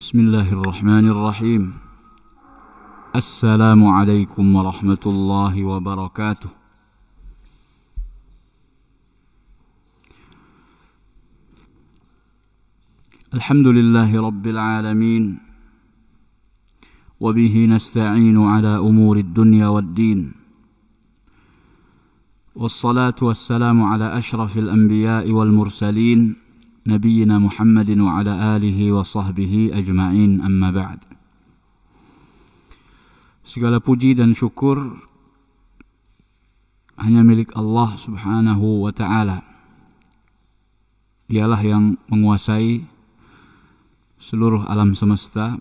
Bismillahirrahmanirrahim. Assalamualaikum warahmatullahi wabarakatuh. Alhamdulillahi rabbil alamin. Wabihi nasta'inu ala umuri dunya waddin. Wassalatu wassalamu ala ashrafil anbiya'i wal mursalin, Nabiyyina Muhammadin wa ala alihi wa sahbihi ajma'in, amma ba'd. Segala puji dan syukur hanya milik Allah subhanahu wa ta'ala. Dialah yang menguasai seluruh alam semesta,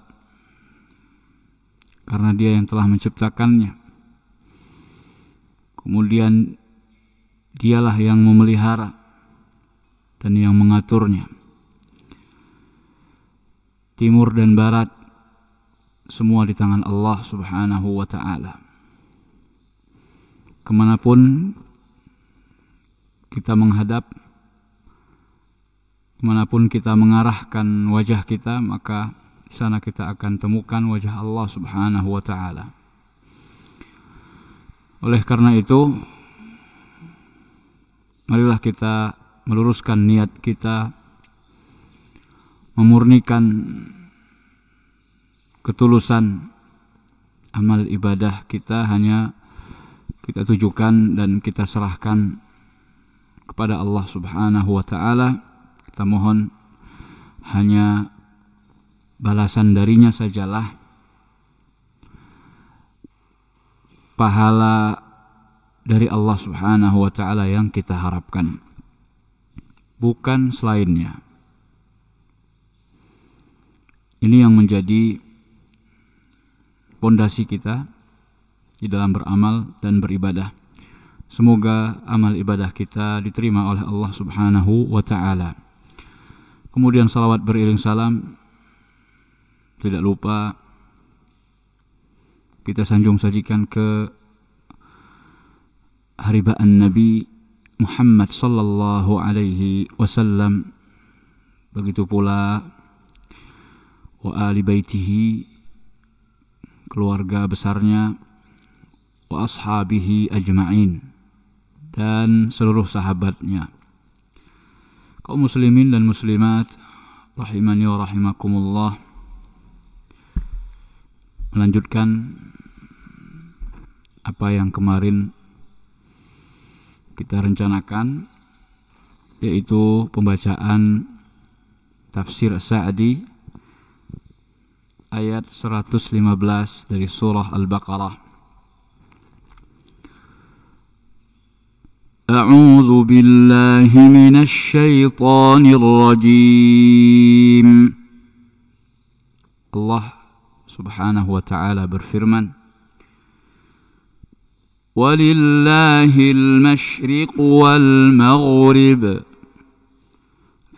karena dia yang telah menciptakannya. Kemudian dialah yang memelihara dan yang mengaturnya. Timur dan barat semua di tangan Allah subhanahu wa ta'ala. Kemanapun kita menghadap, kemanapun kita mengarahkan wajah kita, maka di sana kita akan temukan wajah Allah subhanahu wa ta'ala. Oleh karena itu, marilah kita meluruskan niat kita, memurnikan ketulusan amal ibadah kita, hanya kita tujukan dan kita serahkan kepada Allah subhanahu wa ta'ala. Kita mohon hanya balasan darinya sajalah, pahala dari Allah subhanahu wa ta'ala yang kita harapkan, bukan selainnya. Ini yang menjadi pondasi kita di dalam beramal dan beribadah. Semoga amal ibadah kita diterima oleh Allah subhanahu wa ta'ala. Kemudian salawat beriring salam, tidak lupa kita sanjung sajikan ke haribaan Nabi Muhammad sallallahu alaihi wasallam, begitu pula wa ali baitihi, keluarga besarnya, wa ashabihi ajma'in, dan seluruh sahabatnya. Kaum muslimin dan muslimat rahimani wa rahimakumullah, melanjutkan apa yang kemarin kita rencanakan, yaitu pembacaan tafsir Sa'di ayat 115 dari surah Al-Baqarah. A'udzu billahi minasy syaithanir rajim. Allah subhanahu wa ta'ala berfirman, Walillahil masyriq wal maghrib,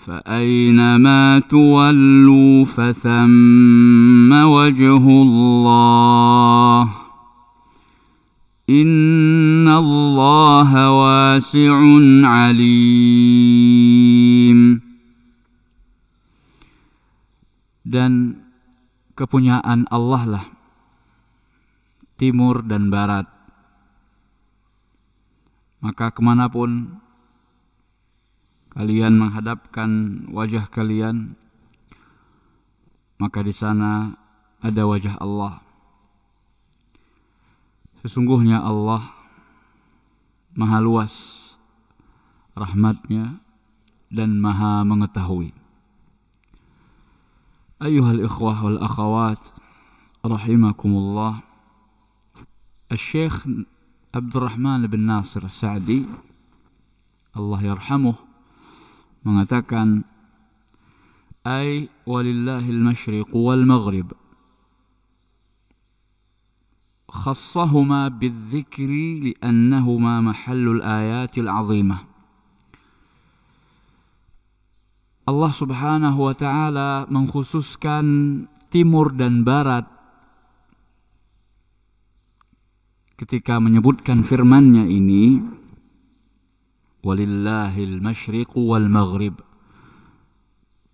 فأينما تولوا فثم وجه الله إن الله واسع عليم. Dan kepunyaan Allah lah timur dan barat, maka kemanapun kalian menghadapkan wajah kalian, maka di sana ada wajah Allah. Sesungguhnya Allah maha luas rahmatnya dan maha mengetahui. Ayuhal ikhwah wal akhawat rahimakumullah, Syekh Abdurrahman bin Nasir Sa'di, Allah yarhamuh, mengatakan, ay walillahil masyriq wal maghrib, khassahuma bidzikri liannahuma mahallul ayatil azimah. Allah subhanahu wa ta'ala mengkhususkan timur dan barat ketika menyebutkan firman-Nya ini, walillahil masyriq wal maghrib.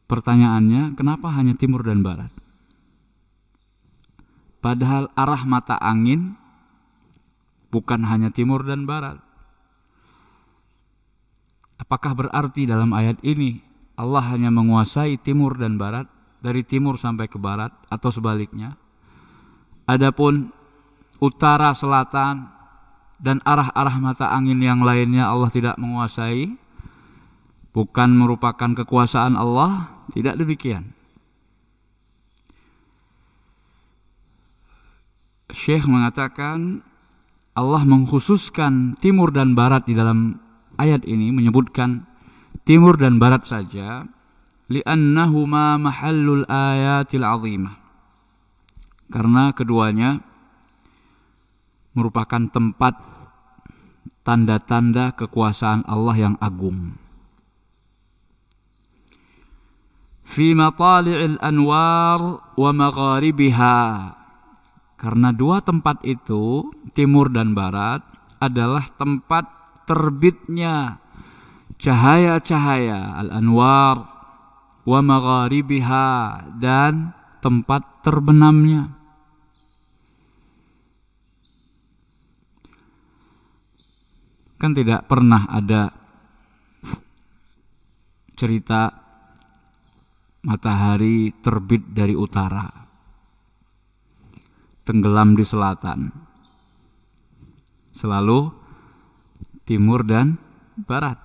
Pertanyaannya, kenapa hanya timur dan barat? Padahal arah mata angin bukan hanya timur dan barat. Apakah berarti dalam ayat ini Allah hanya menguasai timur dan barat, dari timur sampai ke barat, atau sebaliknya? Adapun utara, selatan, dan arah-arah mata angin yang lainnya Allah tidak menguasai, bukan merupakan kekuasaan Allah? Tidak demikian. Syekh mengatakan Allah mengkhususkan timur dan barat di dalam ayat ini, menyebutkan timur dan barat saja, li'annahuma mahallul ayatil azimah, karena keduanya merupakan tempat tanda-tanda kekuasaan Allah yang agung. Fi matali'il anwar wa magharibiha, karena dua tempat itu, timur dan barat, adalah tempat terbitnya cahaya-cahaya al-anwar wa magharibiha, dan tempat terbenamnya. Kan tidak pernah ada cerita matahari terbit dari utara, tenggelam di selatan. Selalu timur dan barat.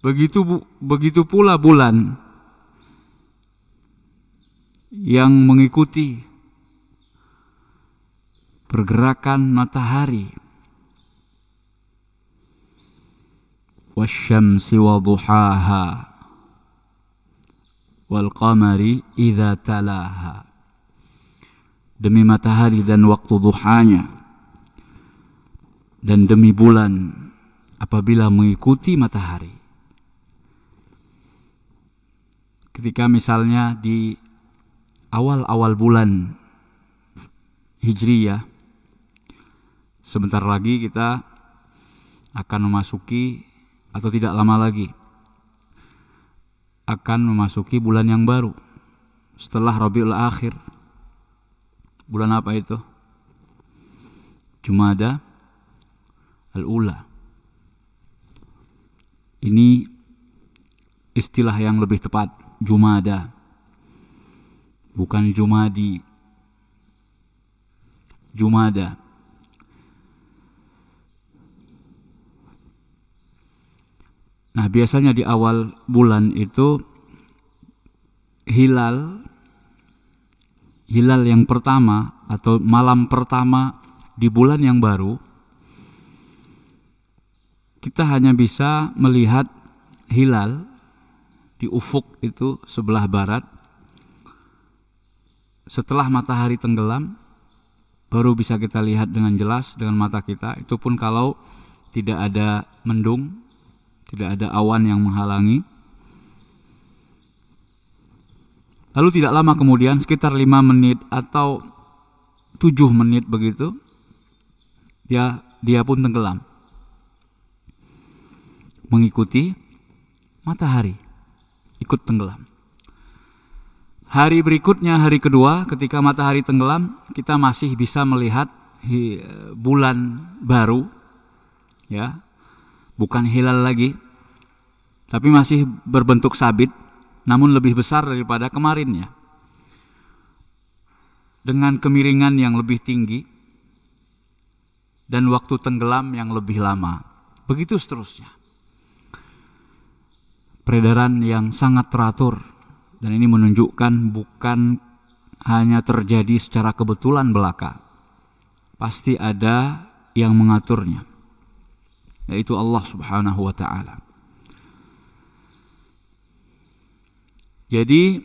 Begitu pula bulan yang mengikuti pergerakan matahari. Wasyamsi wa duhaha wal qamari idza talaha. Demi matahari dan waktu duhanya, dan demi bulan apabila mengikuti matahari. Ketika misalnya di awal-awal bulan Hijriyah, sebentar lagi kita akan memasuki, atau tidak lama lagi akan memasuki bulan yang baru setelah Rabiul Akhir. Bulan apa itu? Jumada al-Ula. Ini istilah yang lebih tepat, Jumada, bukan Jumadi. Jumada. Nah, biasanya di awal bulan itu hilal yang pertama atau malam pertama di bulan yang baru, kita hanya bisa melihat hilal di ufuk itu sebelah barat. Setelah matahari tenggelam, baru bisa kita lihat dengan jelas dengan mata kita. Itu pun kalau tidak ada mendung, tidak ada awan yang menghalangi. Lalu tidak lama kemudian, sekitar 5 menit atau 7 menit begitu, dia pun tenggelam, mengikuti matahari, ikut tenggelam. Hari berikutnya, hari kedua, ketika matahari tenggelam, kita masih bisa melihat bulan baru, ya, bukan hilal lagi, tapi masih berbentuk sabit, namun lebih besar daripada kemarinnya, dengan kemiringan yang lebih tinggi dan waktu tenggelam yang lebih lama. Begitu seterusnya. Peredaran yang sangat teratur, dan ini menunjukkan bukan hanya terjadi secara kebetulan belaka, pasti ada yang mengaturnya, yaitu Allah Subhanahu wa ta'ala. Jadi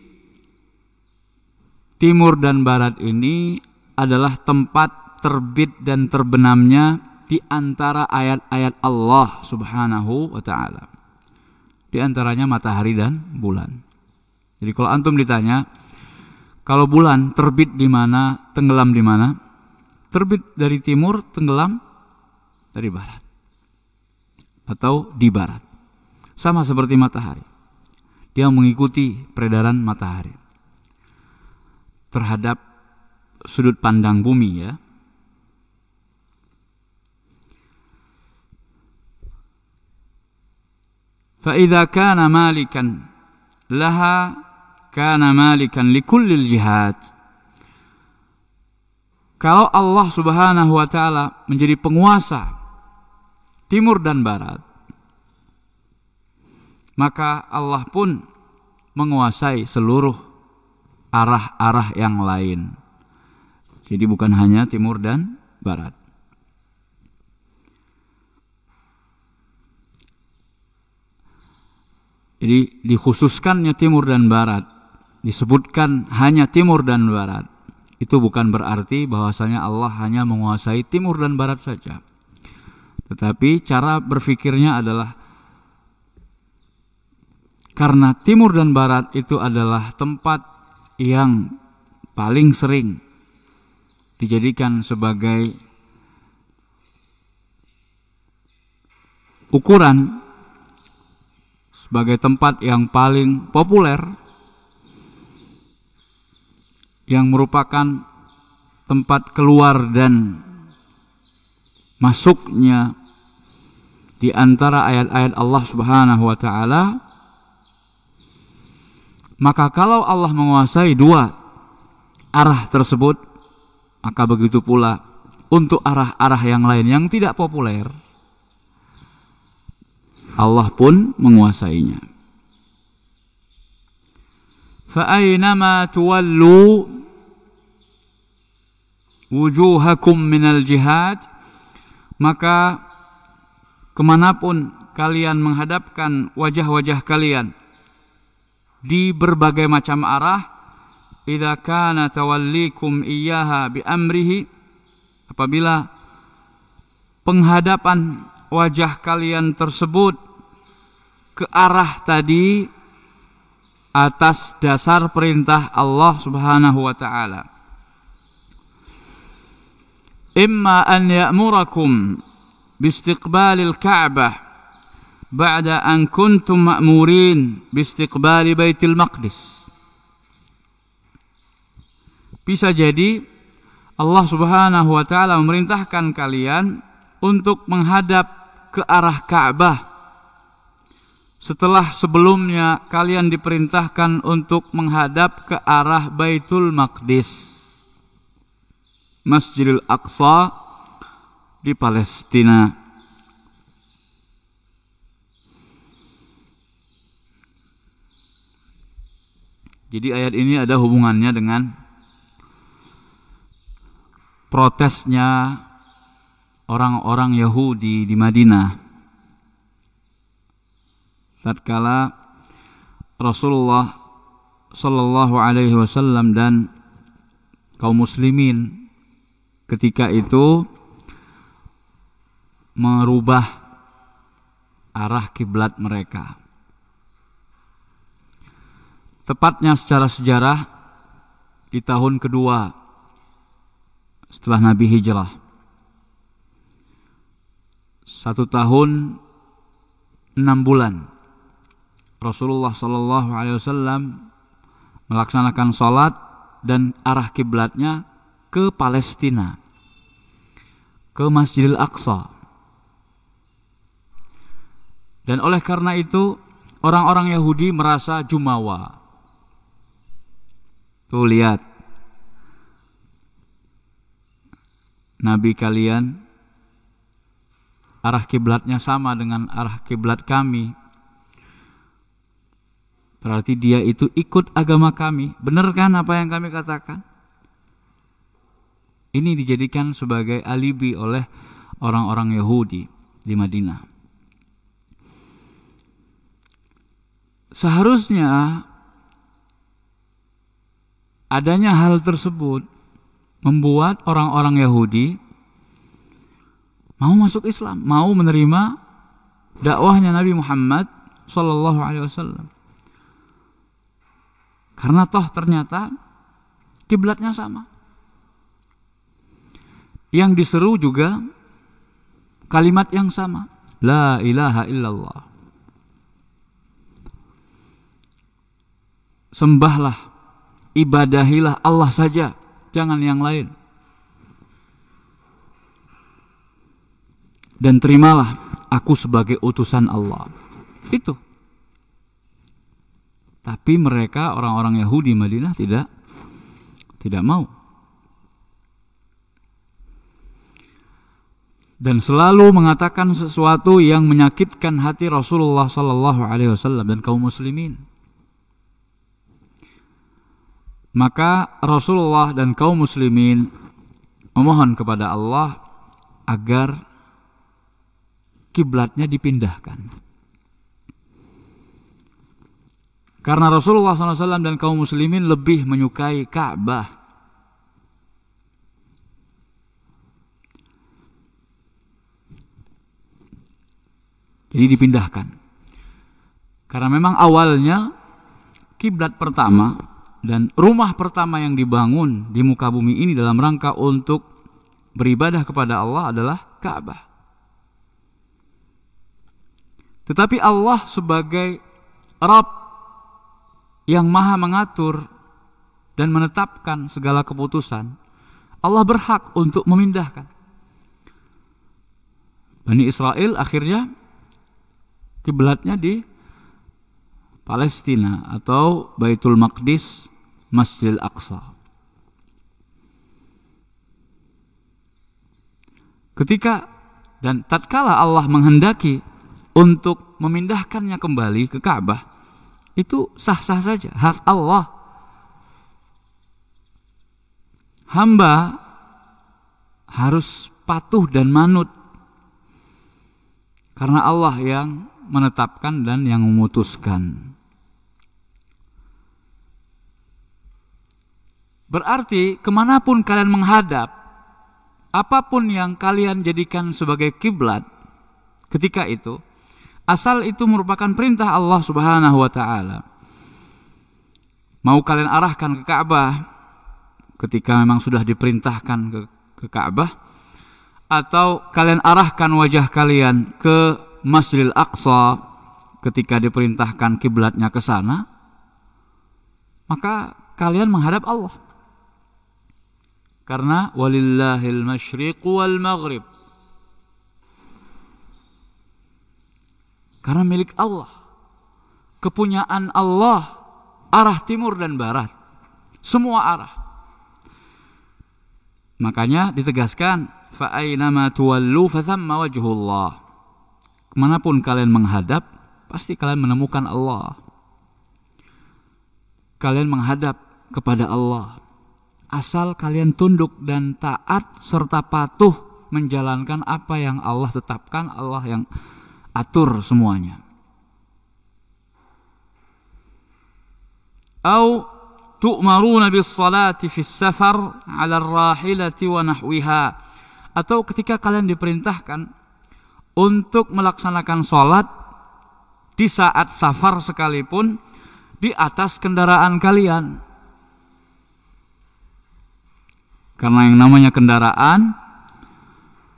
timur dan barat ini adalah tempat terbit dan terbenamnya di antara ayat-ayat Allah Subhanahu wa ta'ala, di antaranya matahari dan bulan. Jadi kalau antum ditanya, kalau bulan terbit di mana, tenggelam di mana? Terbit dari timur, tenggelam dari barat, atau di barat. Sama seperti matahari, dia mengikuti peredaran matahari. terhadap sudut pandang bumi ya. Fa idza kana malikan laha kana malikan likullil jihad. Kalau Allah Subhanahu wa taala menjadi penguasa timur dan barat, maka Allah pun menguasai seluruh arah-arah yang lain. Jadi bukan hanya timur dan barat. Jadi dikhususkannya timur dan barat, disebutkan hanya timur dan barat, itu bukan berarti bahwasanya Allah hanya menguasai timur dan barat saja. Tetapi cara berfikirnya adalah karena timur dan barat itu adalah tempat yang paling sering dijadikan sebagai ukuran, sebagai tempat yang paling populer, yang merupakan tempat keluar dan masuknya di antara ayat-ayat Allah Subhanahu wa taala, maka kalau Allah menguasai dua arah tersebut, maka begitu pula untuk arah-arah yang lain yang tidak populer, Allah pun menguasainya. Fa aynama tuwallu wujuhakum minal jihad, maka kemanapun kalian menghadapkan wajah-wajah kalian di berbagai macam arah, idza kana tawallikum iyyaha bi amrihi, apabila penghadapan wajah kalian tersebut ke arah tadi atas dasar perintah Allah Subhanahu wa taala, imma an ya'murakum biistiqbalil Ka'bah ba'da an kuntum ma'murin biistiqbali Baitul Maqdis. Bisa jadi Allah Subhanahu wa taala memerintahkan kalian untuk menghadap ke arah Ka'bah setelah sebelumnya kalian diperintahkan untuk menghadap ke arah Baitul Maqdis, Masjidil Aqsa di Palestina. Jadi ayat ini ada hubungannya dengan protesnya orang-orang Yahudi di Madinah tatkala Rasulullah Shallallahu Alaihi Wasallam dan kaum muslimin ketika itu merubah arah kiblat mereka. Tepatnya secara sejarah di tahun kedua setelah Nabi hijrah, 1 tahun 6 bulan Rasulullah Shallallahu Alaihi Wasallam melaksanakan sholat dan arah kiblatnya ke Palestina, ke Masjidil Aqsa. Dan oleh karena itu orang-orang Yahudi merasa jumawa. Tuh lihat, Nabi kalian arah kiblatnya sama dengan arah kiblat kami, berarti dia itu ikut agama kami. Benar kan apa yang kami katakan? Ini dijadikan sebagai alibi oleh orang-orang Yahudi di Madinah. Seharusnya adanya hal tersebut membuat orang-orang Yahudi mau masuk Islam, mau menerima dakwahnya Nabi Muhammad Sallallahu Alaihi Wasallam. Karena toh ternyata kiblatnya sama. Yang diseru juga kalimat yang sama, La ilaha illallah. Sembahlah ibadahilah Allah saja, jangan yang lain. Dan terimalah aku sebagai utusan Allah. Itu. Tapi mereka orang-orang Yahudi Madinah tidak mau. Dan selalu mengatakan sesuatu yang menyakitkan hati Rasulullah sallallahu alaihi wasallam dan kaum muslimin. Maka Rasulullah dan kaum muslimin memohon kepada Allah agar kiblatnya dipindahkan. Karena Rasulullah SAW dan kaum muslimin lebih menyukai Ka'bah. Jadi dipindahkan. Karena memang awalnya kiblat pertama dan rumah pertama yang dibangun di muka bumi ini dalam rangka untuk beribadah kepada Allah adalah Ka'bah. Tetapi Allah sebagai Rabb yang maha mengatur dan menetapkan segala keputusan, Allah berhak untuk memindahkan. Bani Israel akhirnya kiblatnya di Palestina atau Baitul Maqdis, Masjidil Aqsa. Ketika dan tatkala Allah menghendaki untuk memindahkannya kembali ke Ka'bah, itu sah-sah saja, hak Allah. Hamba harus patuh dan manut karena Allah yang menetapkan dan yang memutuskan. Berarti kemanapun kalian menghadap, apapun yang kalian jadikan sebagai kiblat ketika itu, asal itu merupakan perintah Allah Subhanahu wa taala. Mau kalian arahkan ke Ka'bah ketika memang sudah diperintahkan ke Ka'bah, atau kalian arahkan wajah kalian ke Masjidil Aqsa ketika diperintahkan kiblatnya ke sana, maka kalian menghadap Allah. Karena walillahil masyriq wal maghrib. Karena milik Allah, kepunyaan Allah, arah timur dan barat, semua arah. Makanya ditegaskan, fa aynama tuwallu fathamma wajhullah. Kemanapun kalian menghadap, pasti kalian menemukan Allah. Kalian menghadap kepada Allah, asal kalian tunduk dan taat serta patuh menjalankan apa yang Allah tetapkan, Allah yang atur semuanya. Au tu'maruna bis salati fis safar 'ala ar-rahilati wa nahwiha. Atau ketika kalian diperintahkan untuk melaksanakan salat di saat safar sekalipun di atas kendaraan kalian. Karena yang namanya kendaraan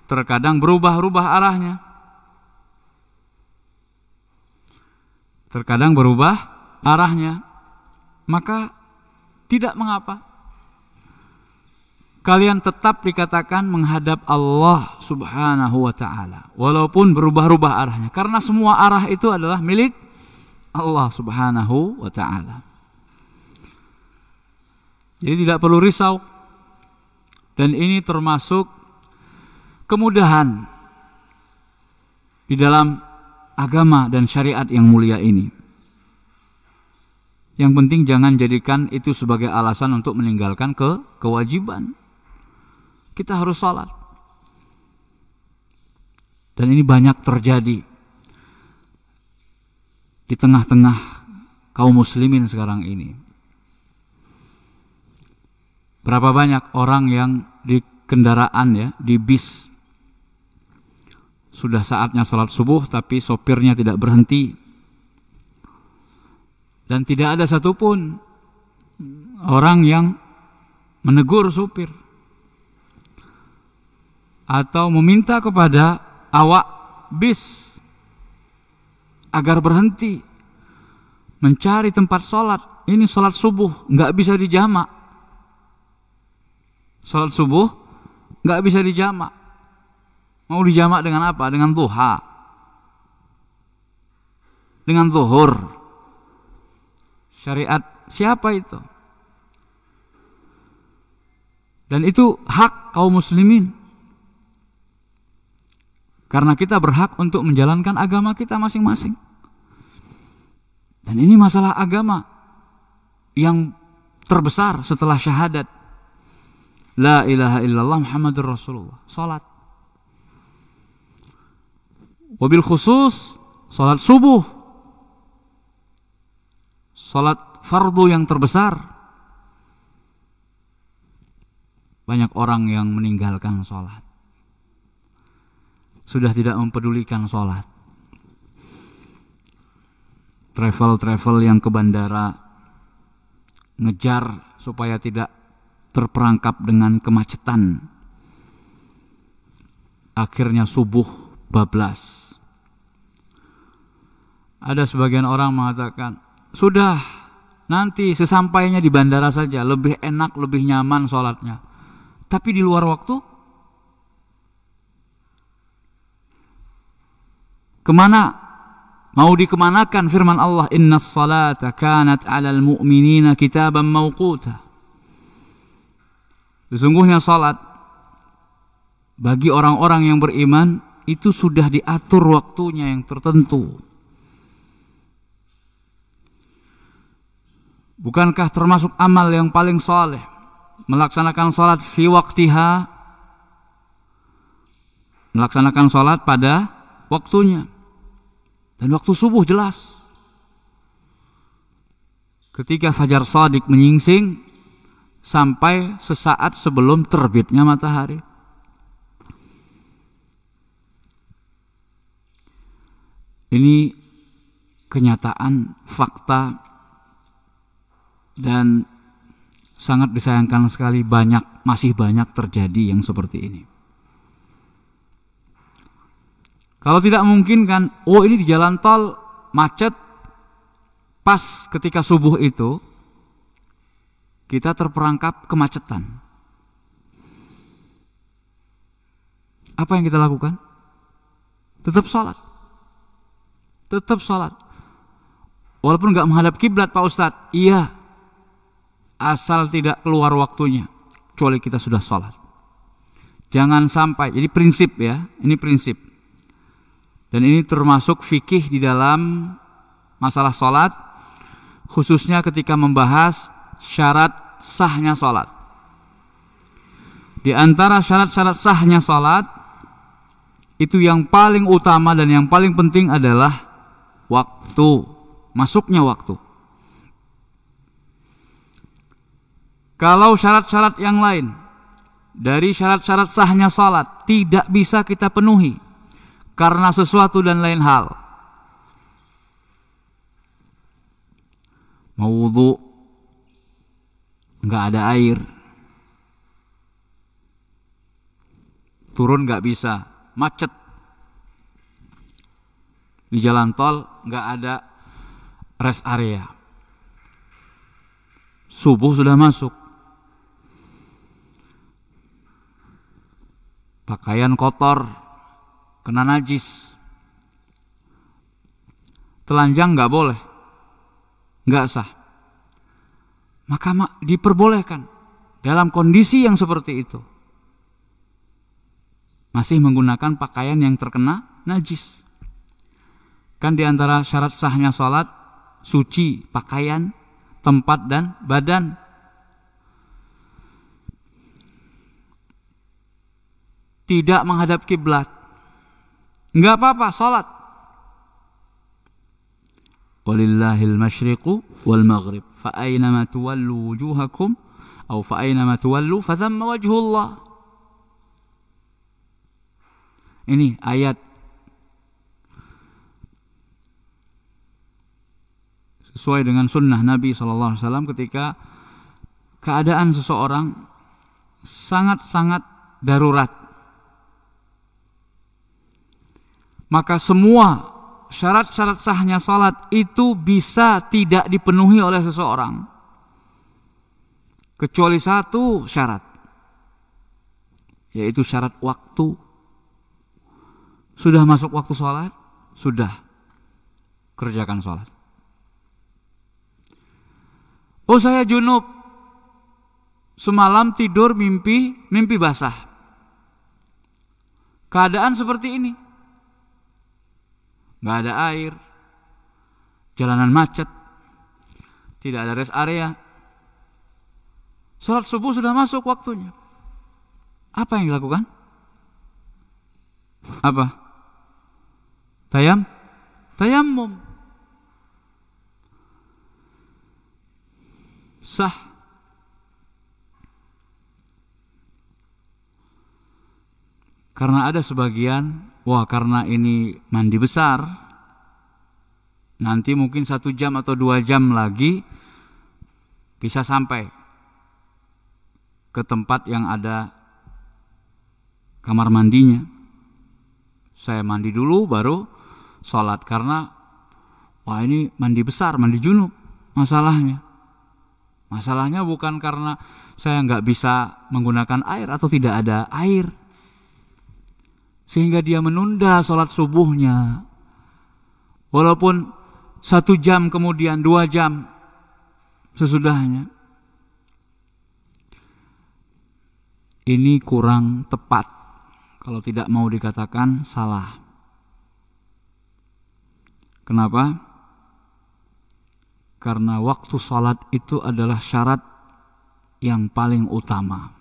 terkadang berubah-ubah arahnya. Terkadang berubah arahnya, maka tidak mengapa kalian tetap dikatakan menghadap Allah Subhanahu wa ta'ala walaupun berubah-ubah arahnya, karena semua arah itu adalah milik Allah Subhanahu wa ta'ala. Jadi tidak perlu risau, dan ini termasuk kemudahan di dalam agama dan syariat yang mulia ini. Yang penting jangan jadikan itu sebagai alasan untuk meninggalkan kewajiban. Kita harus salat. Dan ini banyak terjadi di tengah-tengah kaum muslimin sekarang ini. Berapa banyak orang yang di kendaraan, ya, di bis, sudah saatnya salat subuh tapi sopirnya tidak berhenti, dan tidak ada satupun orang yang menegur supir atau meminta kepada awak bis agar berhenti mencari tempat sholat ini sholat subuh nggak bisa dijamak. Sholat subuh nggak bisa dijamak. Mau dijamak dengan apa? Dengan duha, dengan zuhur. Syariat siapa itu? Dan itu hak kaum muslimin. Karena kita berhak untuk menjalankan agama kita masing-masing. Dan ini masalah agama yang terbesar setelah syahadat la ilaha illallah Muhammadur Rasulullah, salat. Wabil khusus salat subuh, salat fardu yang terbesar. Banyak orang yang meninggalkan salat, sudah tidak mempedulikan salat. Travel yang ke bandara ngejar supaya tidak terperangkap dengan kemacetan. Akhirnya subuh bablas. Ada sebagian orang mengatakan, sudah nanti sesampainya di bandara saja, lebih enak, lebih nyaman sholatnya. Tapi di luar waktu, kemana? Mau dikemanakan firman Allah, innas salata kanat 'alal mu'minina kitaban mawquta. Sesungguhnya salat bagi orang-orang yang beriman itu sudah diatur waktunya yang tertentu. Bukankah termasuk amal yang paling saleh melaksanakan salat fi waqtiha, melaksanakan salat pada waktunya? Dan waktu subuh jelas. Ketika fajar shadiq menyingsing sampai sesaat sebelum terbitnya matahari. Ini kenyataan, fakta, dan sangat disayangkan sekali masih banyak terjadi yang seperti ini. Kalau tidak mungkin kan, ini di jalan tol macet, pas ketika subuh itu kita terperangkap kemacetan. Apa yang kita lakukan? Tetap sholat. Tetap sholat. Walaupun nggak menghadap kiblat Pak Ustadz, iya, asal tidak keluar waktunya, kecuali kita sudah sholat. Jangan sampai, jadi prinsip ya, ini prinsip. Dan ini termasuk fikih di dalam masalah sholat, khususnya ketika membahas syarat sahnya sholat. Di antara syarat-syarat sahnya sholat, itu yang paling utama dan yang paling penting adalah waktu, masuknya waktu. Kalau syarat-syarat yang lain dari syarat-syarat sahnya sholat tidak bisa kita penuhi karena sesuatu dan lain hal, mau wudu nggak ada air, turun nggak bisa, macet di jalan tol, nggak ada rest area, subuh sudah masuk, pakaian kotor, kena najis, telanjang nggak boleh, nggak sah. Maka diperbolehkan dalam kondisi yang seperti itu masih menggunakan pakaian yang terkena najis. Kan di antara syarat sahnya sholat, suci pakaian, tempat dan badan. Tidak menghadap kiblat, nggak apa-apa sholat. Walillahil masyriqu wal maghrib, fa aynama tuwallu wujuhakum atau fa aynama tuwallu fa thamma wajhullah. Ini ayat sesuai dengan sunnah Nabi SAW ketika keadaan seseorang sangat-sangat darurat, maka semua syarat-syarat sahnya salat itu bisa tidak dipenuhi oleh seseorang kecuali satu syarat, yaitu syarat waktu. Sudah masuk waktu salat, sudah kerjakan salat. Oh, saya junub, semalam tidur mimpi basah. Keadaan seperti ini, nggak ada air, jalanan macet, tidak ada rest area. Salat subuh sudah masuk waktunya. Apa yang dilakukan? Apa? Tayammum. Sah. Karena ada sebagian, karena ini mandi besar, nanti mungkin 1 jam atau 2 jam lagi bisa sampai ke tempat yang ada kamar mandinya. Saya mandi dulu baru sholat, karena ini mandi besar, mandi junub masalahnya. Masalahnya bukan karena saya nggak bisa menggunakan air atau tidak ada air, sehingga dia menunda sholat subuhnya. Walaupun 1 jam kemudian, 2 jam sesudahnya. Ini kurang tepat, kalau tidak mau dikatakan salah. Kenapa? Karena waktu sholat itu adalah syarat yang paling utama.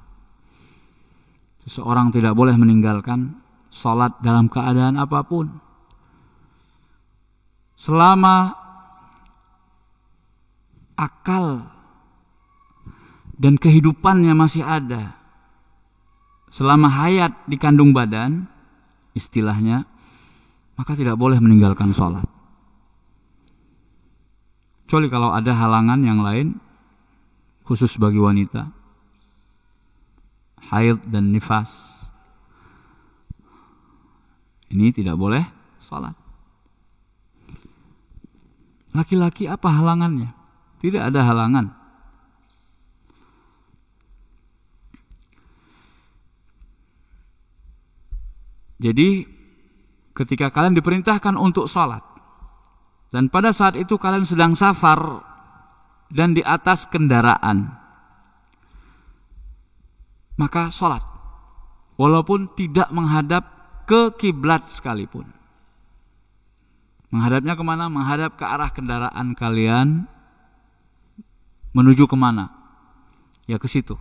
Seseorang tidak boleh meninggalkan sholat dalam keadaan apapun. Selama akal dan kehidupannya masih ada, selama hayat di kandung badan, istilahnya, maka tidak boleh meninggalkan sholat. Kecuali kalau ada halangan yang lain, khusus bagi wanita, haid dan nifas, ini tidak boleh sholat. Laki-laki apa halangannya? Tidak ada halangan. Jadi ketika kalian diperintahkan untuk sholat, dan pada saat itu kalian sedang safar dan di atas kendaraan, maka sholat, walaupun tidak menghadap ke kiblat sekalipun. Menghadapnya kemana? Menghadap ke arah kendaraan kalian. Menuju kemana? Ya ke situ.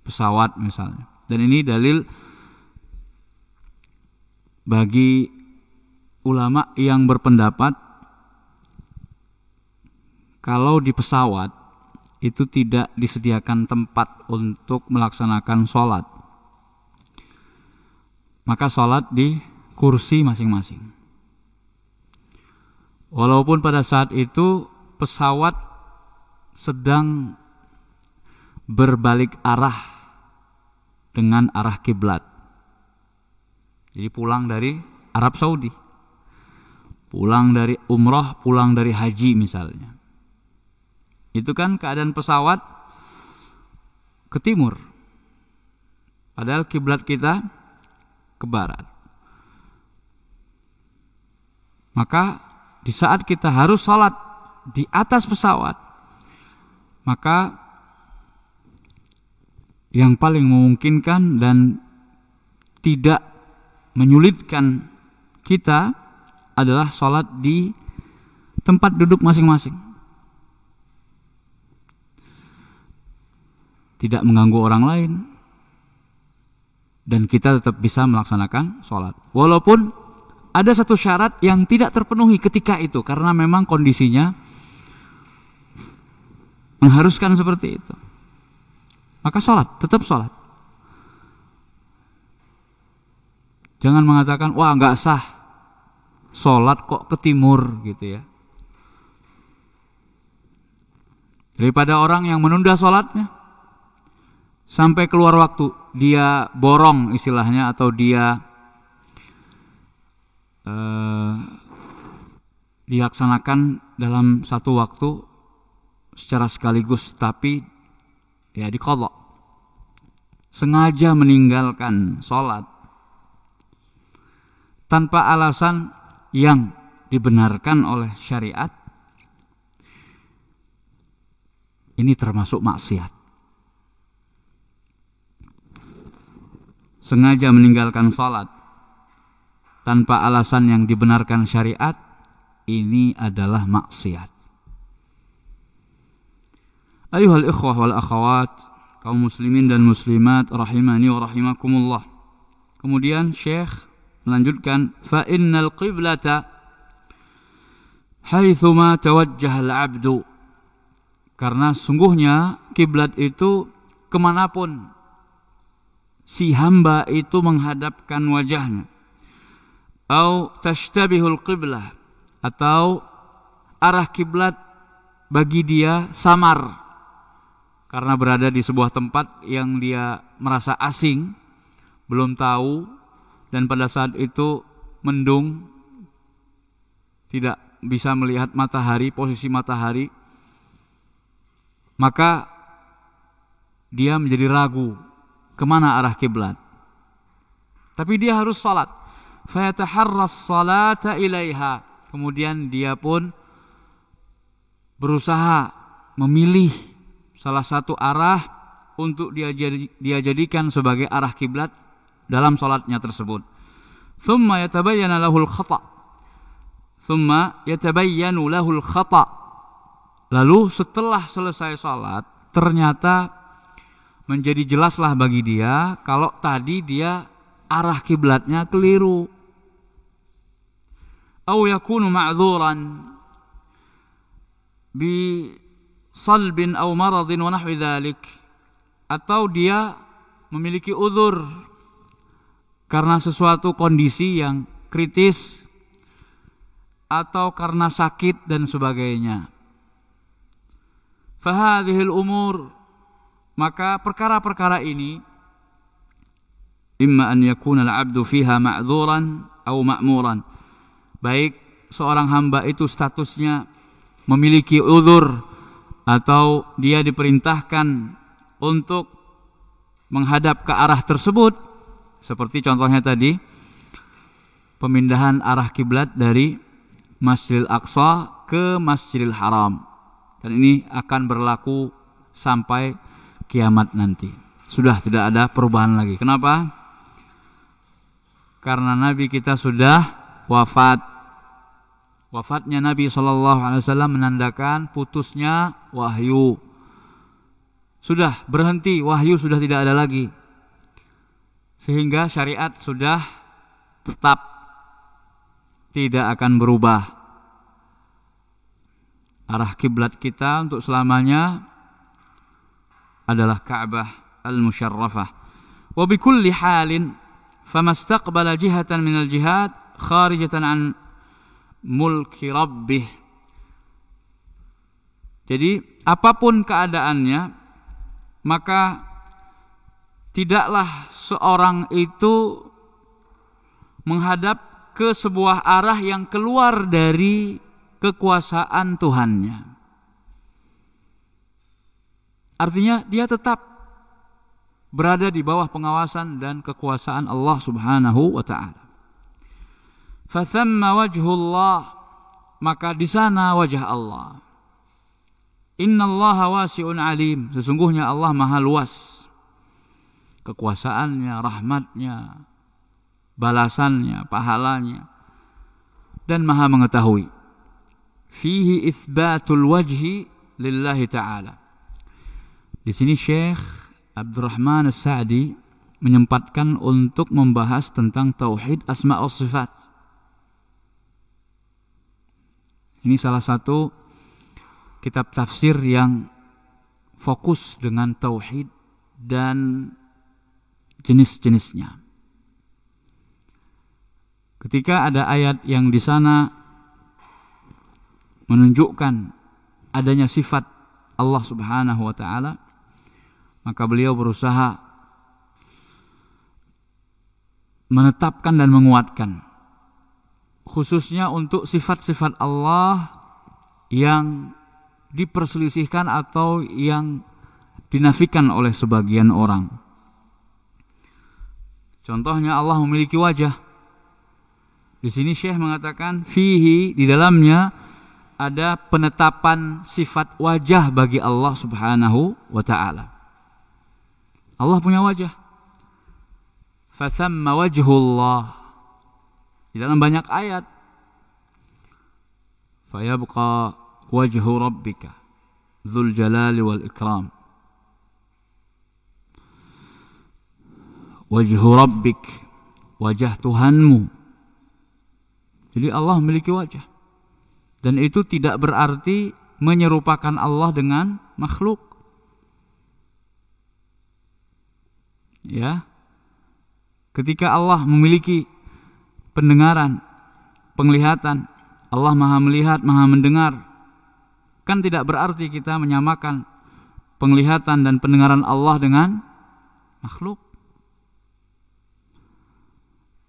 Pesawat misalnya. Dan ini dalil bagi ulama yang berpendapat kalau di pesawat itu tidak disediakan tempat untuk melaksanakan sholat, maka sholat di kursi masing-masing. Walaupun pada saat itu pesawat sedang berbalik arah dengan arah kiblat. Jadi pulang dari Arab Saudi, pulang dari umroh, pulang dari haji misalnya. Itu kan keadaan pesawat ke timur, padahal kiblat kita ke barat. Maka di saat kita harus sholat di atas pesawat, maka yang paling memungkinkan dan tidak menyulitkan kita adalah sholat di tempat duduk masing-masing, tidak mengganggu orang lain, dan kita tetap bisa melaksanakan sholat. Walaupun ada satu syarat yang tidak terpenuhi ketika itu, karena memang kondisinya mengharuskan seperti itu, maka sholat, tetap sholat. Jangan mengatakan, wah nggak sah sholat kok ke timur gitu ya. Daripada orang yang menunda sholatnya sampai keluar waktu, dia borong istilahnya, atau dia dilaksanakan dalam satu waktu secara sekaligus, tapi ya diqadha, sengaja meninggalkan sholat tanpa alasan yang dibenarkan oleh syariat, ini termasuk maksiat. Sengaja meninggalkan sholat tanpa alasan yang dibenarkan syariat, ini adalah maksiat. Ayuhal ikhwah wal akhawat, kaum muslimin dan muslimat rahimani wa rahimakumullah. Kemudian Syekh melanjutkan, fa innal qiblata haitsuma tawajjaha al-'abdu, karena sungguhnya kiblat itu kemanapun si hamba itu menghadapkan wajahnya, au tashtabihul qiblah, atau arah kiblat bagi dia samar karena berada di sebuah tempat yang dia merasa asing, belum tahu, dan pada saat itu mendung, tidak bisa melihat matahari, posisi matahari, maka dia menjadi ragu kemana arah kiblat. Tapi dia harus salat. Fayataharras salata ilaiha. Kemudian dia pun berusaha memilih salah satu arah untuk dia jadikan sebagai arah kiblat dalam salatnya tersebut. Thumma yatabayyana lahul khata. Lalu setelah selesai salat, ternyata menjadi jelaslah bagi dia kalau tadi dia arah kiblatnya keliru. Au yakunu ma'dzuran bi salbin aw maradin wa nahwi dzalik, atau dia memiliki uzur karena sesuatu kondisi yang kritis atau karena sakit dan sebagainya. Fahadhil umur, maka perkara-perkara ini imma an yakuna al-'abdu fiha ma'dzuran aw ma'muran, baik seorang hamba itu statusnya memiliki uzur atau dia diperintahkan untuk menghadap ke arah tersebut, seperti contohnya tadi pemindahan arah kiblat dari Masjidil Aqsa ke Masjidil Haram, dan ini akan berlaku sampai kiamat nanti. Sudah tidak ada perubahan lagi. Kenapa? Karena Nabi kita sudah wafat. Wafatnya Nabi SAW menandakan putusnya wahyu. Sudah berhenti, wahyu sudah tidak ada lagi. Sehingga syariat sudah tetap tidak akan berubah. Arah kiblat kita untuk selamanya adalah Ka'bah al-Musyarrafah. Wa bikulli halin famastaqbala jihatan minal jihad kharijatan an mulki rabbih. Jadi apapun keadaannya, maka tidaklah seorang itu menghadap ke sebuah arah yang keluar dari kekuasaan Tuhannya. Artinya dia tetap berada di bawah pengawasan dan kekuasaan Allah Subhanahu wa ta'ala. Fathamma wajhullah, maka di sana wajah Allah. Innallaha wasi'un alim, sesungguhnya Allah maha luas kekuasaannya, rahmatnya, balasannya, pahalanya, dan maha mengetahui. Fihi itsbatul wajhi lillahi ta'ala. Di sini Syekh Abdurrahman As-Sa'di menyempatkan untuk membahas tentang tauhid asma wa sifat. Ini salah satu kitab tafsir yang fokus dengan tauhid dan jenis-jenisnya. Ketika ada ayat yang di sana menunjukkan adanya sifat Allah Subhanahu wa ta'ala, maka beliau berusaha menetapkan dan menguatkan khususnya untuk sifat-sifat Allah yang diperselisihkan atau yang dinafikan oleh sebagian orang. Contohnya Allah memiliki wajah. Di sini Syekh mengatakan fihi, di dalamnya ada penetapan sifat wajah bagi Allah Subhanahu wa taala. Allah punya wajah. Fathamma wajhullah. Di dalam banyak ayat. Fayabqa wajhu rabbika dzul jalali wal ikram. Wajhu rabbik, wajah Tuhanmu. Jadi Allah memiliki wajah. Dan itu tidak berarti menyerupakan Allah dengan makhluk. Ya. Ketika Allah memiliki pendengaran, penglihatan, Allah Maha melihat, Maha mendengar, kan tidak berarti kita menyamakan penglihatan dan pendengaran Allah dengan makhluk.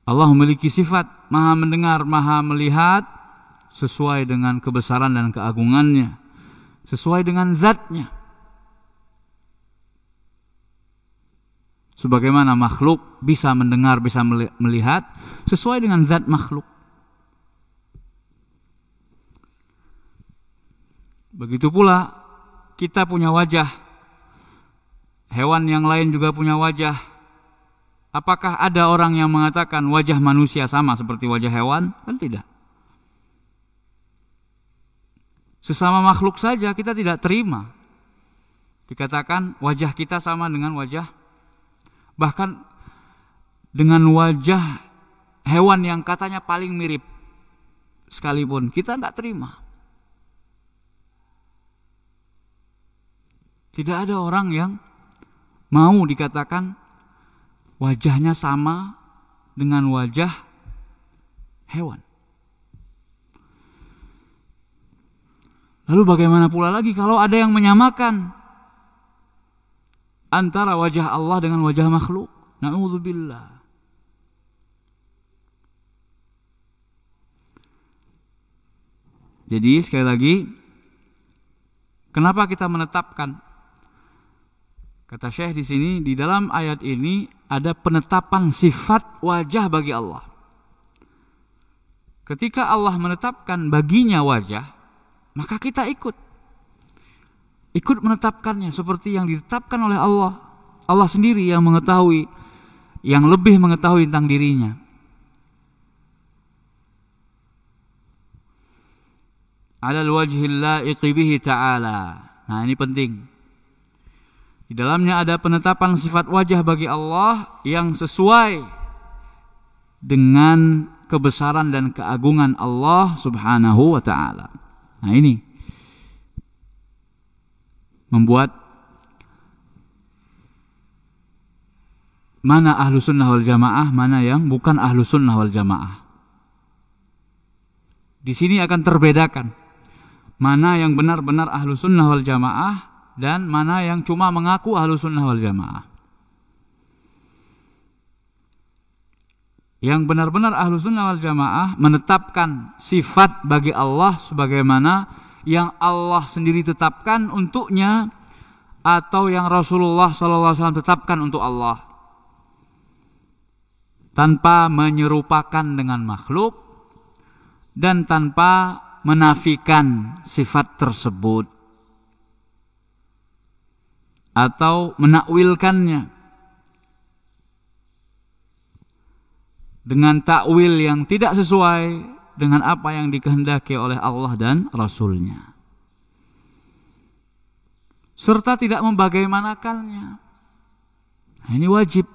Allah memiliki sifat Maha mendengar, Maha melihat sesuai dengan kebesaran dan keagungannya, sesuai dengan zatnya. Sebagaimana makhluk bisa mendengar, bisa melihat sesuai dengan zat makhluk. Begitu pula kita punya wajah. Hewan yang lain juga punya wajah. Apakah ada orang yang mengatakan wajah manusia sama seperti wajah hewan? Kan tidak. Sesama makhluk saja kita tidak terima dikatakan wajah kita sama dengan wajah, bahkan dengan wajah hewan yang katanya paling mirip sekalipun kita tidak terima. Tidak ada orang yang mau dikatakan wajahnya sama dengan wajah hewan. Lalu bagaimana pula lagi kalau ada yang menyamakan antara wajah Allah dengan wajah makhluk? Na'udzubillah. Jadi sekali lagi, kenapa kita menetapkan? Kata Syekh di sini, di dalam ayat ini ada penetapan sifat wajah bagi Allah. Ketika Allah menetapkan baginya wajah, maka kita ikut menetapkannya seperti yang ditetapkan oleh Allah. Allah sendiri yang mengetahui, yang lebih mengetahui tentang dirinya. Alal wajhil laiqi bihi ta'ala. Nah, ini penting. Di dalamnya ada penetapan sifat wajah bagi Allah yang sesuai dengan kebesaran dan keagungan Allah Subhanahu wa ta'ala. Nah, ini membuat mana ahlu sunnah wal jamaah, mana yang bukan ahlu sunnah wal jamaah. Di sini akan terbedakan mana yang benar-benar ahlu sunnah wal jamaah dan mana yang cuma mengaku ahlu sunnah wal jamaah. Yang benar-benar ahlu sunnah wal jamaah menetapkan sifat bagi Allah sebagaimana yang Allah sendiri tetapkan untuknya atau yang Rasulullah SAW tetapkan untuk Allah, tanpa menyerupakan dengan makhluk dan tanpa menafikan sifat tersebut atau menakwilkannya dengan takwil yang tidak sesuai dengan apa yang dikehendaki oleh Allah dan Rasul-Nya, serta tidak membagaimanakannya. Nah, ini wajib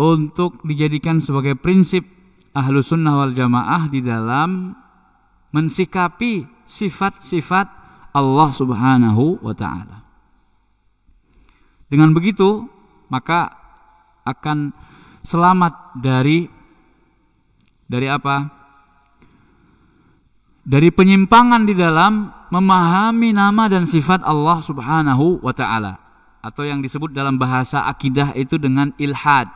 untuk dijadikan sebagai prinsip ahlu sunnah wal jamaah di dalam mensikapi sifat-sifat Allah Subhanahu wa ta'ala. Dengan begitu maka akan selamat dari apa? Dari penyimpangan di dalam memahami nama dan sifat Allah Subhanahu wa ta'ala, atau yang disebut dalam bahasa akidah itu dengan ilhad.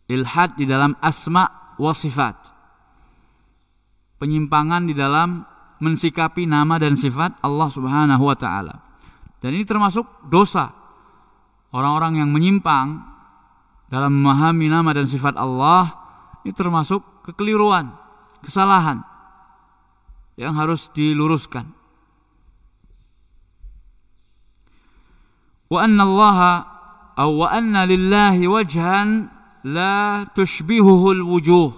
ilhad di dalam asma wa sifat, penyimpangan di dalam mensikapi nama dan sifat Allah Subhanahu wa taala. Dan ini termasuk dosa. Orang-orang yang menyimpang dalam memahami nama dan sifat Allah, ini termasuk kekeliruan, kesalahan yang harus diluruskan. Wa anna lillahi wajhan la tushbihuhul wujuh.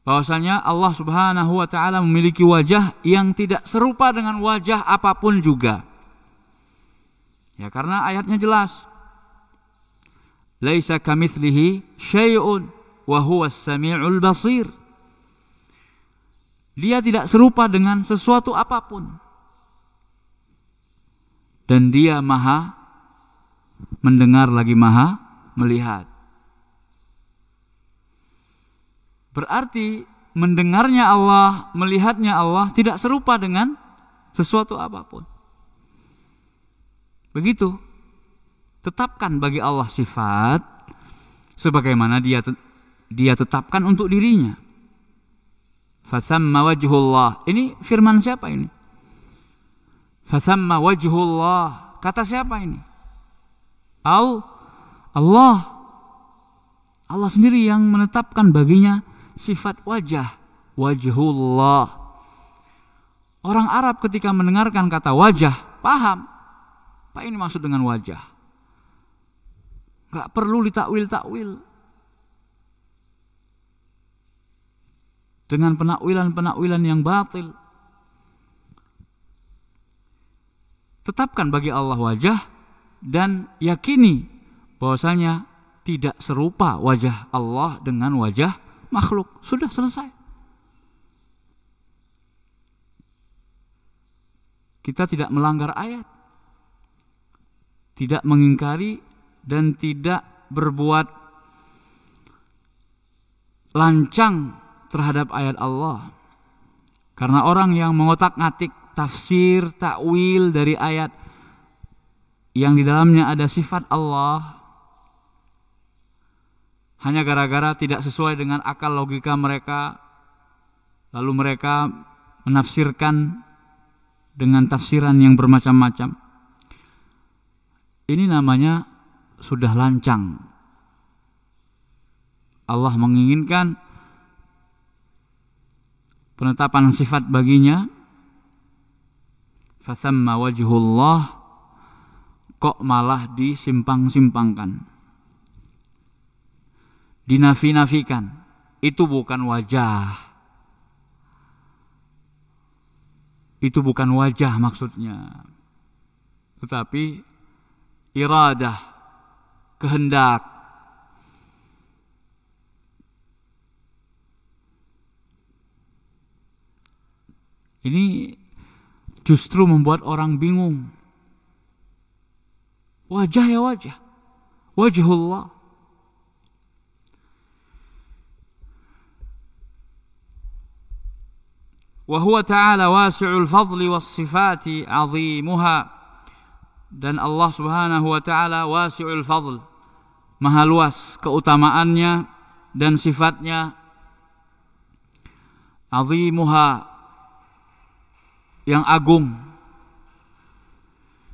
Bahwasanya Allah Subhanahu wa taala memiliki wajah yang tidak serupa dengan wajah apapun juga. Ya, karena ayatnya jelas. Laisa kamitslihi syai'un wa huwas samiul basir. Dia tidak serupa dengan sesuatu apapun. Dan dia maha mendengar lagi maha melihat. Berarti mendengarnya Allah, melihatnya Allah tidak serupa dengan sesuatu apapun. Begitu. Tetapkan bagi Allah sifat sebagaimana dia tetapkan untuk dirinya. Fathamma wajhullah. Ini firman siapa ini? Fathamma wajhullah. Kata siapa ini? Allah. Allah sendiri yang menetapkan baginya sifat wajah. Wajhullah. Orang Arab ketika mendengarkan kata wajah, paham. Apa ini maksud dengan wajah? Gak perlu ditakwil-takwil. Dengan penakwilan-penakwilan yang batil. Tetapkan bagi Allah wajah dan yakini bahwasanya tidak serupa wajah Allah dengan wajah makhluk. Sudah selesai. Kita tidak melanggar ayat, tidak mengingkari dan tidak berbuat lancang terhadap ayat Allah. Karena orang yang mengotak-ngatik tafsir, takwil dari ayat yang di dalamnya ada sifat Allah hanya gara-gara tidak sesuai dengan akal logika mereka, lalu mereka menafsirkan dengan tafsiran yang bermacam-macam. Ini namanya sudah lancang. Allah menginginkan penetapan sifat baginya. Fathamma wajhullah, kok malah disimpang-simpangkan, dinafi-nafikan. Itu bukan wajah. Itu bukan wajah maksudnya, tetapi iradah, kehendak. Ini justru membuat orang bingung. Wajah ya wajah. Wajhullah. Wa huwa ta'ala wasi'ul fadli was sifati 'azimuha. Dan Allah Subhanahu wa taala wasi'ul fadl, maha luas keutamaannya dan sifatnya. Azimuha, yang agung.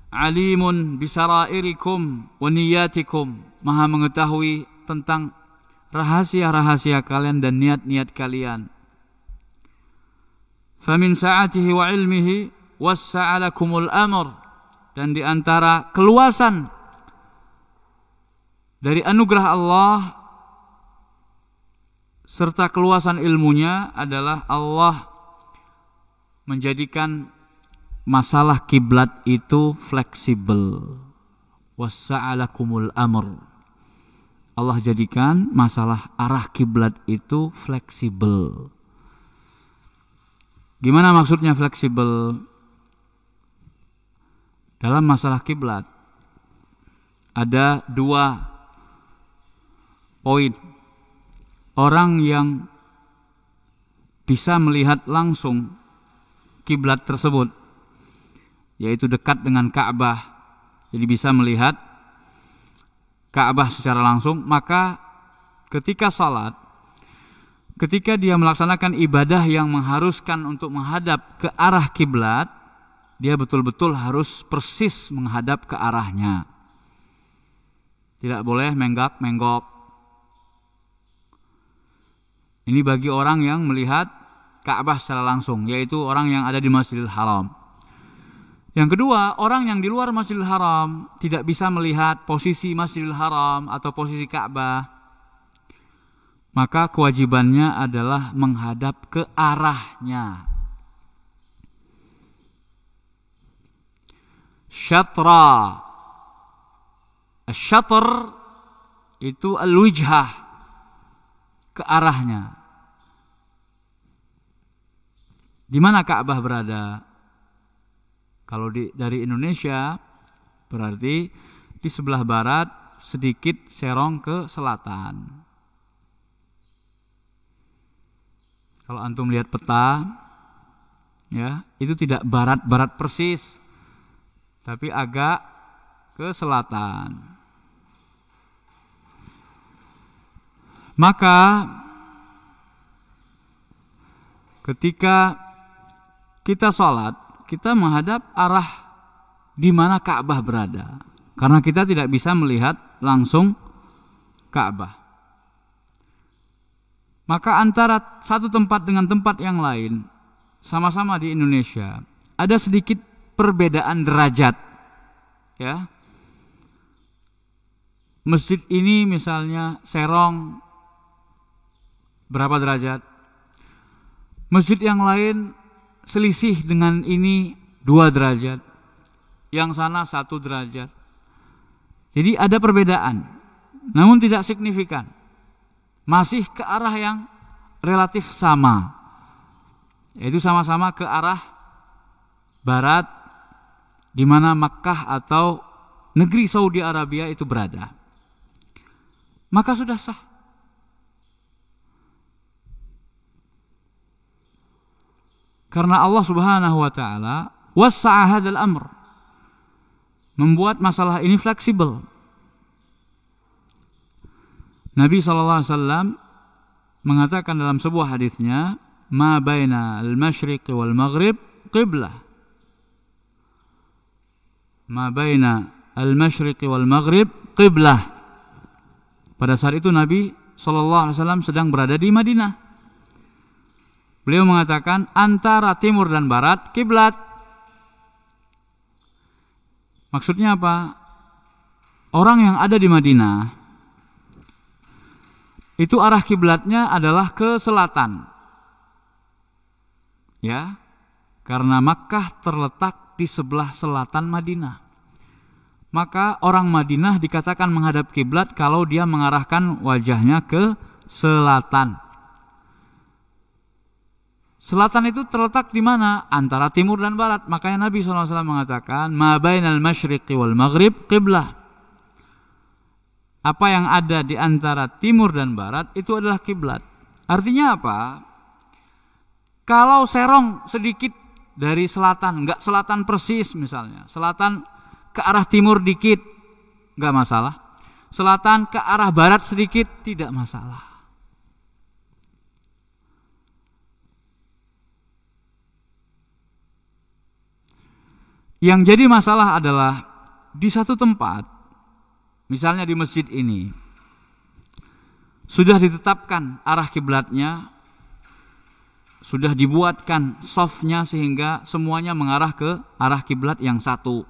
Alimun bisarairikum wa niyatikum, maha mengetahui tentang rahasia-rahasia kalian dan niat-niat kalian. Famin sa'atihi wa ilmihi wassa'alakumul amr, dan di antara keluasan dari anugerah Allah serta keluasan ilmunya adalah Allah menjadikan masalah kiblat itu fleksibel. Wassa'alakumul amr. Allah jadikan masalah arah kiblat itu fleksibel. Gimana maksudnya fleksibel? Dalam masalah kiblat ada 2 poin. Orang yang bisa melihat langsung kiblat tersebut, yaitu dekat dengan Ka'bah, jadi bisa melihat Ka'bah secara langsung, maka ketika salat, ketika dia melaksanakan ibadah yang mengharuskan untuk menghadap ke arah kiblat, dia betul-betul harus persis menghadap ke arahnya. Tidak boleh menggak-menggok. Ini bagi orang yang melihat Ka'bah secara langsung, yaitu orang yang ada di Masjidil Haram. Yang kedua, orang yang di luar Masjidil Haram tidak bisa melihat posisi Masjidil Haram atau posisi Ka'bah, maka kewajibannya adalah menghadap ke arahnya. Syatra. Asy-syatr itu al-wijhah, ke arahnya. Di mana Ka'bah berada? Kalau dari Indonesia berarti di sebelah barat, sedikit serong ke selatan. Kalau antum lihat peta, ya, itu tidak barat-barat persis, tapi agak ke selatan. Maka ketika kita sholat, kita menghadap arah di mana Ka'bah berada, karena kita tidak bisa melihat langsung Ka'bah. Maka antara satu tempat dengan tempat yang lain, sama-sama di Indonesia, ada sedikit perbedaan derajat, ya. Masjid ini misalnya serong berapa derajat, masjid yang lain selisih dengan ini 2 derajat, yang sana 1 derajat. Jadi ada perbedaan, namun tidak signifikan, masih ke arah yang relatif sama, yaitu sama-sama ke arah barat, di mana Makkah atau negeri Saudi Arabia itu berada. Maka sudah sah. Karena Allah Subhanahu wa taala wassa'a hadzal amr, membuat masalah ini fleksibel. Nabi SAW mengatakan dalam sebuah hadisnya, ma baina al-masyriq wal maghrib qiblah. Ma baina al-masyriq wal maghrib qiblah. Pada saat itu Nabi SAW sedang berada di Madinah. Beliau mengatakan antara timur dan barat kiblat. Maksudnya apa? Orang yang ada di Madinah itu arah kiblatnya adalah ke selatan. Ya. Karena Makkah terletak di sebelah selatan Madinah. Maka orang Madinah dikatakan menghadap kiblat kalau dia mengarahkan wajahnya ke selatan. Selatan itu terletak di mana? Antara timur dan barat. Makanya Nabi SAW mengatakan, ma bainal masyriqi wal maghrib qiblah. Apa yang ada di antara timur dan barat itu adalah kiblat. Artinya apa? Kalau serong sedikit dari selatan, enggak selatan persis misalnya, selatan ke arah timur dikit, enggak masalah. Selatan ke arah barat sedikit, tidak masalah. Yang jadi masalah adalah di satu tempat, misalnya di masjid ini, sudah ditetapkan arah kiblatnya, sudah dibuatkan shafnya sehingga semuanya mengarah ke arah kiblat yang satu.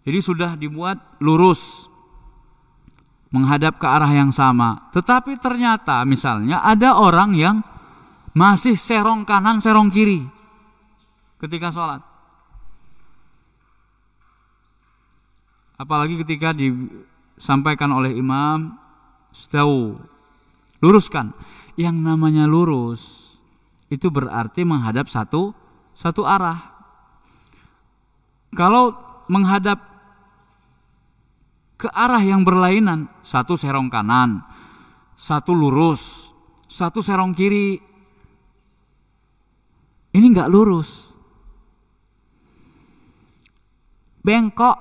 Jadi sudah dibuat lurus menghadap ke arah yang sama. Tetapi ternyata misalnya ada orang yang masih serong kanan, serong kiri ketika sholat. Apalagi ketika disampaikan oleh imam, stau, luruskan. Yang namanya lurus itu berarti menghadap satu arah. Kalau menghadap ke arah yang berlainan, satu serong kanan, satu lurus, satu serong kiri, ini enggak lurus, bengkok.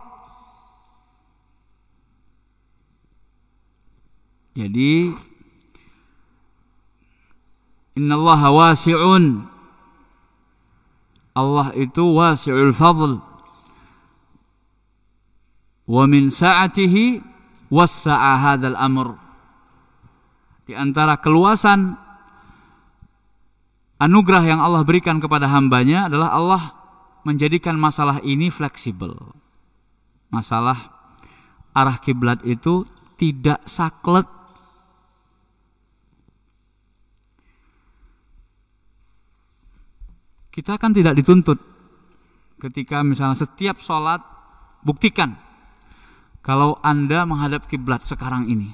Jadi innallaha wasi'un, Allah itu wasi'ul fadl, wa min sa'atihi wassa'a hadzal amr. Di antara keluasan anugerah yang Allah berikan kepada hambanya adalah Allah menjadikan masalah ini fleksibel. Masalah arah kiblat itu tidak saklek. Kita kan tidak dituntut ketika misalnya setiap sholat, buktikan kalau Anda menghadap kiblat sekarang ini.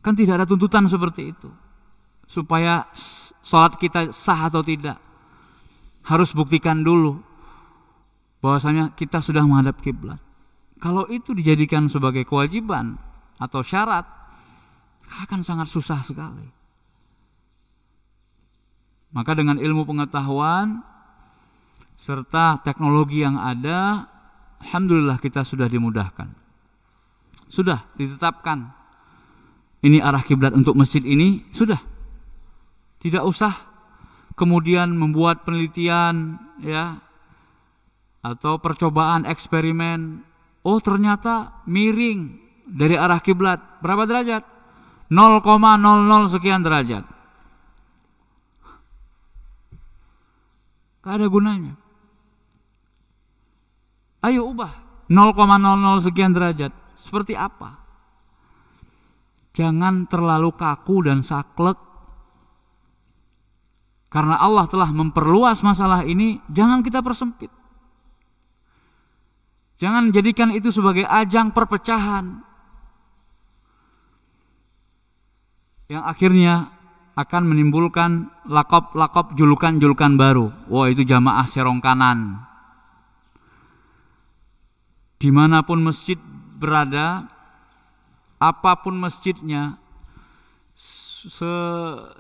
Kan tidak ada tuntutan seperti itu. Supaya sholat kita sah atau tidak, harus buktikan dulu bahwasanya kita sudah menghadap kiblat. Kalau itu dijadikan sebagai kewajiban atau syarat, akan sangat susah sekali. Maka dengan ilmu pengetahuan serta teknologi yang ada, alhamdulillah kita sudah dimudahkan. Sudah ditetapkan ini arah kiblat untuk masjid ini, sudah. Tidak usah kemudian membuat penelitian ya atau percobaan eksperimen. Oh, ternyata miring dari arah kiblat berapa derajat? 0,00 sekian derajat. Gak ada gunanya. Ayo ubah 0,00 sekian derajat. Seperti apa? Jangan terlalu kaku dan saklek. Karena Allah telah memperluas masalah ini, jangan kita persempit. Jangan jadikan itu sebagai ajang perpecahan yang akhirnya akan menimbulkan lakop-lakop julukan-julukan baru. Wah, itu jamaah serong kanan. Dimanapun masjid berada, apapun masjidnya,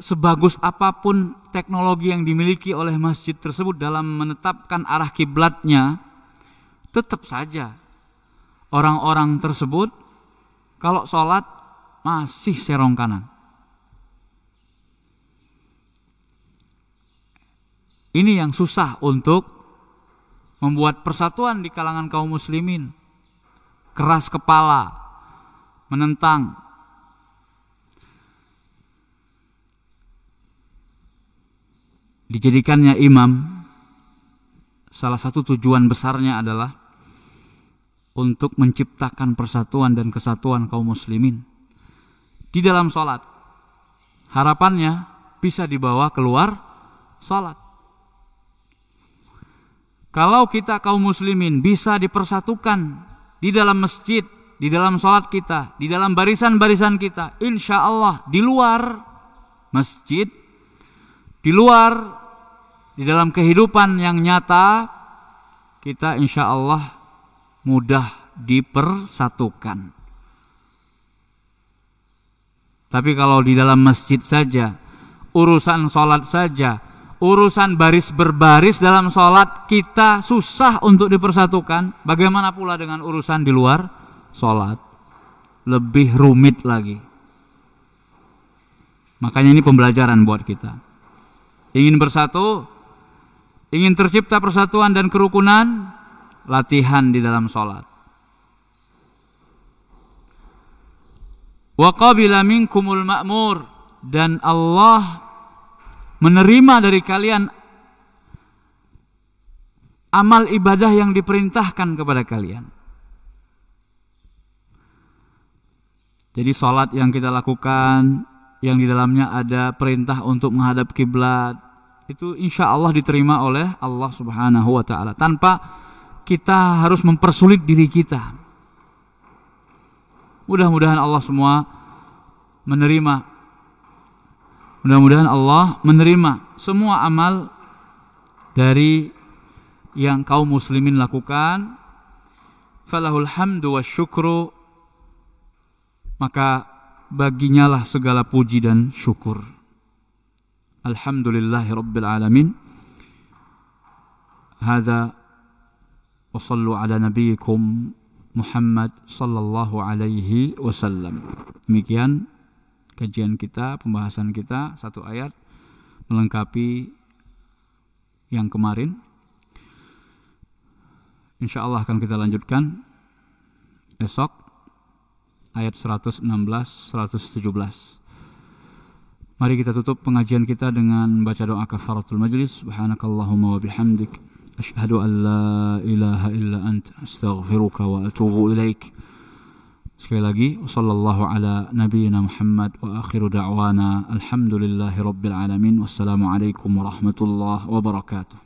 sebagus apapun teknologi yang dimiliki oleh masjid tersebut dalam menetapkan arah kiblatnya, tetap saja orang-orang tersebut kalau sholat masih serong kanan. Ini yang susah untuk membuat persatuan di kalangan kaum muslimin. Keras kepala, menentang. Dijadikannya imam, salah satu tujuan besarnya adalah untuk menciptakan persatuan dan kesatuan kaum muslimin di dalam sholat. Harapannya bisa dibawa keluar sholat. Kalau kita kaum muslimin bisa dipersatukan di dalam masjid, di dalam sholat kita, di dalam barisan-barisan kita, insya Allah di luar masjid, di luar, di dalam kehidupan yang nyata, kita insya Allah mudah dipersatukan. Tapi kalau di dalam masjid saja, urusan sholat saja, urusan baris berbaris dalam sholat kita susah untuk dipersatukan, bagaimana pula dengan urusan di luar sholat? Lebih rumit lagi. Makanya ini pembelajaran buat kita. Ingin bersatu, ingin tercipta persatuan dan kerukunan, latihan di dalam sholat. Wa qabila minkumul ma'mur, dan Allah menerima dari kalian amal ibadah yang diperintahkan kepada kalian. Jadi sholat yang kita lakukan, yang di dalamnya ada perintah untuk menghadap kiblat, itu insya Allah diterima oleh Allah Subhanahu wa ta'ala, tanpa kita harus mempersulit diri kita. Mudah-mudahan Allah semua menerima. Mudah-mudahan Allah menerima semua amal dari yang kaum muslimin lakukan. Falahul hamdu wa syukru, maka baginya lah segala puji dan syukur. Alhamdulillahi rabbil alamin. Hadza wa sallu ala nabiyikum Muhammad sallallahu alaihi wasallam. Demikian kajian kita, pembahasan kita, satu ayat melengkapi yang kemarin. Insya Allah akan kita lanjutkan esok ayat 116, 117. Mari kita tutup pengajian kita dengan baca doa kafaratul majlis. Subhanakallahumma wa bihamdik, asyhadu an la ilaha illa anta, astaghfiruka wa atubu ilaik. Sekali lagi, sallallahu ala nabiyyina Muhammad wa akhiru da'wana alhamdulillahi rabbil alamin. Wassalamualaikum warahmatullahi wabarakatuh.